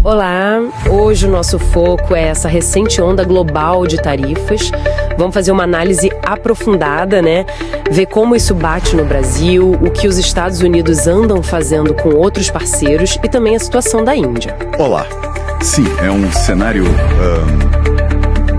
Olá, hoje o nosso foco é essa recente onda global de tarifas. Vamos fazer uma análise aprofundada, né? Ver como isso bate no Brasil, o que os Estados Unidos andam fazendo com outros parceiros e também a situação da Índia. Olá. Sim, é um cenário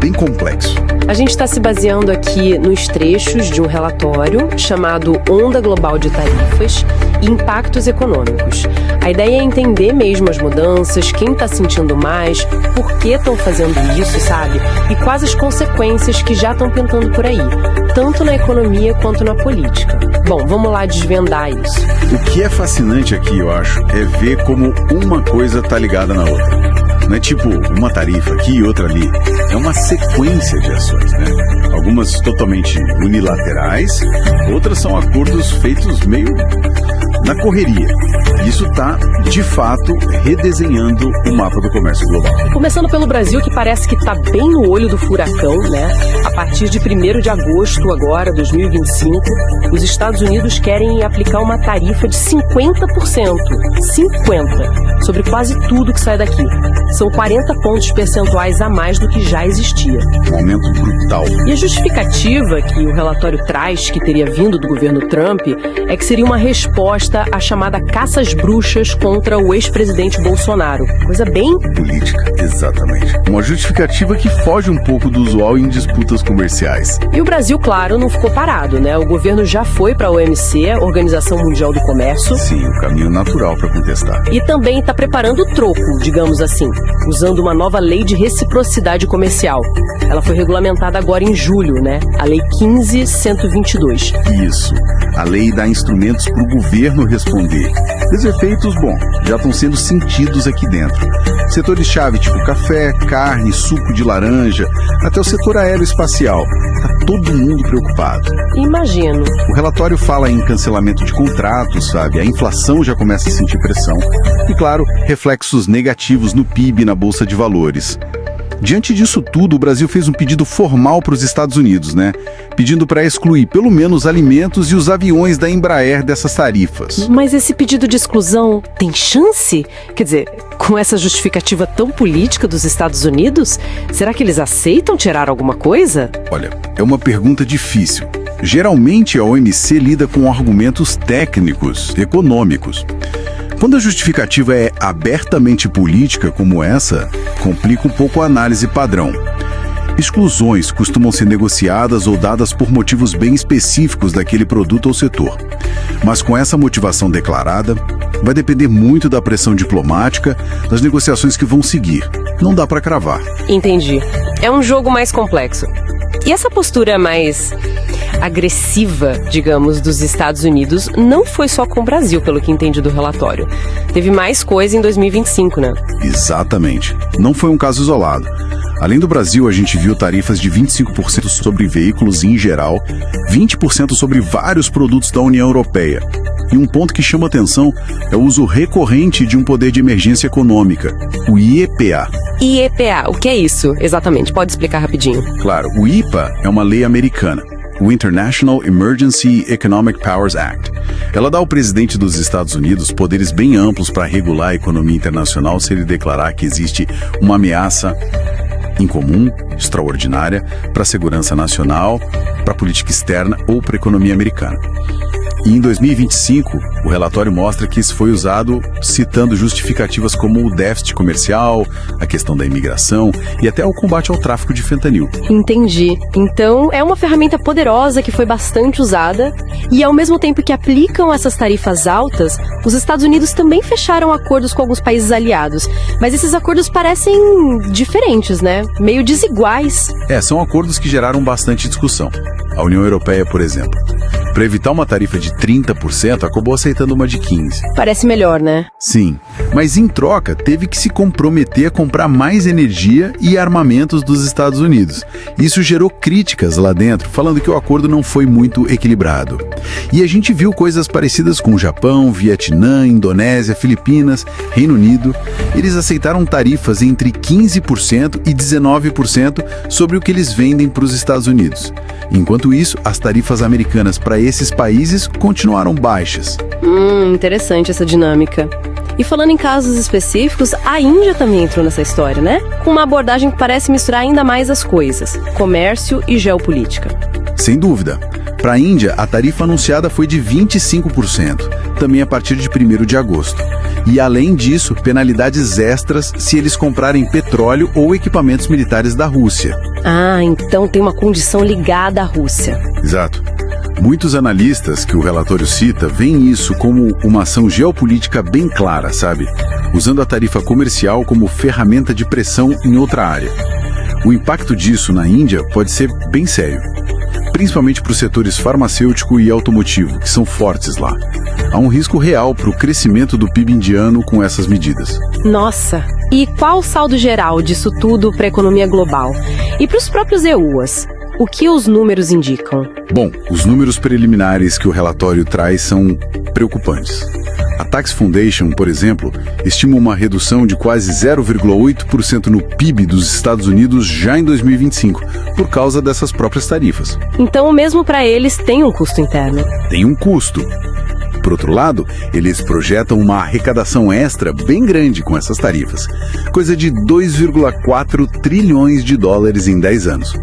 bem complexo. A gente está se baseando aqui nos trechos de um relatório chamado Onda Global de Tarifas e Impactos Econômicos. A ideia é entender mesmo as mudanças, quem está sentindo mais, por que estão fazendo isso, sabe? E quais as consequências que já estão pintando por aí, tanto na economia quanto na política. Bom, vamos lá desvendar isso. O que é fascinante aqui, eu acho, é ver como uma coisa está ligada na outra. Não é tipo uma tarifa aqui e outra ali. É uma sequência de ações, né? Algumas totalmente unilaterais, outras são acordos feitos meio na correria. Isso está, de fato, redesenhando o mapa do comércio global. Começando pelo Brasil, que parece que está bem no olho do furacão, né? A partir de 1º de agosto, agora, 2025, os Estados Unidos querem aplicar uma tarifa de 50%. 50%. Sobre quase tudo que sai daqui. São 40 pontos percentuais a mais do que já existia. Um aumento brutal. E a justificativa que o relatório traz, que teria vindo do governo Trump, é que seria uma resposta à chamada caça às bruxas contra o ex-presidente Bolsonaro. Coisa bem política, exatamente. Uma justificativa que foge um pouco do usual em disputas comerciais. E o Brasil, claro, não ficou parado, né? O governo já foi para a OMC, Organização Mundial do Comércio. Sim, o caminho natural para contestar. E também está preparando o troco, digamos assim, usando uma nova lei de reciprocidade comercial. Ela foi regulamentada agora em julho, né? A Lei 15.122. Isso. A lei dá instrumentos para o governo responder. Os efeitos, bom, já estão sendo sentidos aqui dentro. Setores-chave tipo café, carne, suco de laranja, até o setor aeroespacial. Está todo mundo preocupado. Imagino. O relatório fala em cancelamento de contratos, sabe? A inflação já começa a sentir pressão. E, claro, reflexos negativos no PIB e na Bolsa de Valores. Diante disso tudo, o Brasil fez um pedido formal para os Estados Unidos, né? Pedindo para excluir pelo menos alimentos e os aviões da Embraer dessas tarifas. Mas esse pedido de exclusão tem chance? Quer dizer, com essa justificativa tão política dos Estados Unidos, será que eles aceitam tirar alguma coisa? Olha, é uma pergunta difícil. Geralmente a OMC lida com argumentos técnicos, econômicos. Quando a justificativa é abertamente política como essa, complica um pouco a análise padrão. Exclusões costumam ser negociadas ou dadas por motivos bem específicos daquele produto ou setor. Mas com essa motivação declarada, vai depender muito da pressão diplomática, das negociações que vão seguir. Não dá para cravar. Entendi. É um jogo mais complexo. E essa postura mais agressiva, digamos, dos Estados Unidos não foi só com o Brasil, pelo que entendi do relatório. Teve mais coisa em 2025, né? Exatamente. Não foi um caso isolado. Além do Brasil, a gente viu tarifas de 25% sobre veículos em geral, 20% sobre vários produtos da União Europeia. E um ponto que chama atenção é o uso recorrente de um poder de emergência econômica, o IEPA. IEPA, o que é isso? Exatamente, pode explicar rapidinho. Claro, o IEPA é uma lei americana, o International Emergency Economic Powers Act. Ela dá ao presidente dos Estados Unidos poderes bem amplos para regular a economia internacional se ele declarar que existe uma ameaça incomum, extraordinária, para a segurança nacional, para a política externa ou para a economia americana. E em 2025, o relatório mostra que isso foi usado citando justificativas como o déficit comercial, a questão da imigração e até o combate ao tráfico de fentanil. Entendi. Então, é uma ferramenta poderosa que foi bastante usada e, ao mesmo tempo que aplicam essas tarifas altas, os Estados Unidos também fecharam acordos com alguns países aliados. Mas esses acordos parecem diferentes, né? Meio desiguais. São acordos que geraram bastante discussão. A União Europeia, por exemplo, para evitar uma tarifa de 30%, acabou aceitando uma de 15%. Parece melhor, né? Sim, mas em troca teve que se comprometer a comprar mais energia e armamentos dos Estados Unidos. Isso gerou críticas lá dentro, falando que o acordo não foi muito equilibrado. E a gente viu coisas parecidas com o Japão, Vietnã, Indonésia, Filipinas, Reino Unido. Eles aceitaram tarifas entre 15% e 19% sobre o que eles vendem para os Estados Unidos. Enquanto isso, as tarifas americanas para esses países continuaram baixas. Interessante essa dinâmica. E falando em casos específicos, a Índia também entrou nessa história, né? Com uma abordagem que parece misturar ainda mais as coisas, comércio e geopolítica. Sem dúvida. Para a Índia, a tarifa anunciada foi de 25%, também a partir de 1º de agosto. E, além disso, penalidades extras se eles comprarem petróleo ou equipamentos militares da Rússia. Ah, então tem uma condição ligada à Rússia. Exato. Muitos analistas que o relatório cita veem isso como uma ação geopolítica bem clara, sabe? Usando a tarifa comercial como ferramenta de pressão em outra área. O impacto disso na Índia pode ser bem sério, principalmente para os setores farmacêutico e automotivo, que são fortes lá. Há um risco real para o crescimento do PIB indiano com essas medidas. Nossa! E qual o saldo geral disso tudo para a economia global? E para os próprios EUAs? O que os números indicam? Bom, os números preliminares que o relatório traz são preocupantes. A Tax Foundation, por exemplo, estima uma redução de quase 0,8% no PIB dos Estados Unidos já em 2025, por causa dessas próprias tarifas. Então, mesmo para eles, tem um custo interno. Tem um custo. Por outro lado, eles projetam uma arrecadação extra bem grande com essas tarifas, coisa de 2,4 trilhões de dólares em 10 anos.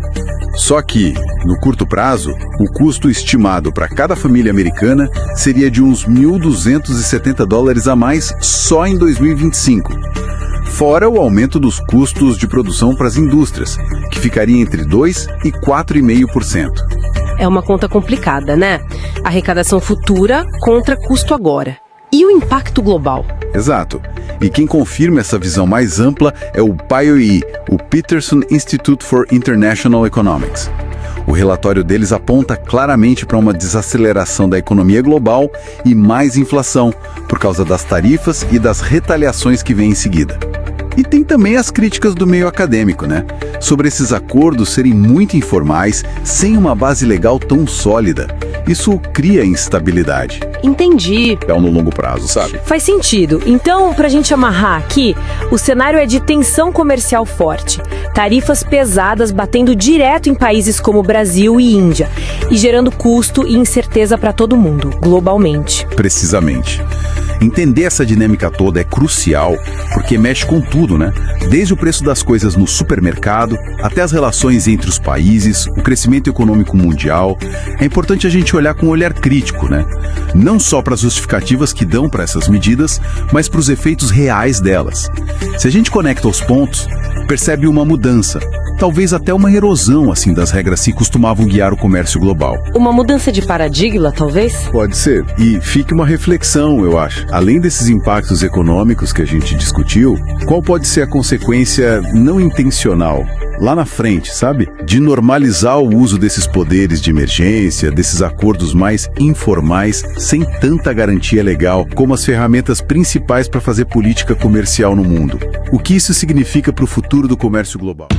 Só que, no curto prazo, o custo estimado para cada família americana seria de uns 1.270 dólares a mais só em 2025. Fora o aumento dos custos de produção para as indústrias, que ficaria entre 2% e 4,5%. É uma conta complicada, né? Arrecadação futura contra custo agora. E o impacto global? Exato. E quem confirma essa visão mais ampla é o PIOE, o Peterson Institute for International Economics. O relatório deles aponta claramente para uma desaceleração da economia global e mais inflação, por causa das tarifas e das retaliações que vêm em seguida. E tem também as críticas do meio acadêmico, né? Sobre esses acordos serem muito informais, sem uma base legal tão sólida. Isso cria instabilidade. Entendi. É no longo prazo, sabe? Faz sentido. Então, pra gente amarrar aqui, o cenário é de tensão comercial forte, tarifas pesadas batendo direto em países como Brasil e Índia, e gerando custo e incerteza para todo mundo, globalmente. Precisamente. Entender essa dinâmica toda é crucial, porque mexe com tudo, né? Desde o preço das coisas no supermercado, até as relações entre os países, o crescimento econômico mundial. É importante a gente olhar com um olhar crítico, né? Não só para as justificativas que dão para essas medidas, mas para os efeitos reais delas. Se a gente conecta os pontos, percebe uma mudança, talvez até uma erosão assim das regras que costumavam guiar o comércio global. Uma mudança de paradigma, talvez? Pode ser. E fique uma reflexão, eu acho. Além desses impactos econômicos que a gente discutiu, qual pode ser a consequência não intencional lá na frente, sabe? De normalizar o uso desses poderes de emergência, desses acordos mais informais, sem tanta garantia legal, como as ferramentas principais para fazer política comercial no mundo. O que isso significa para o futuro do comércio global?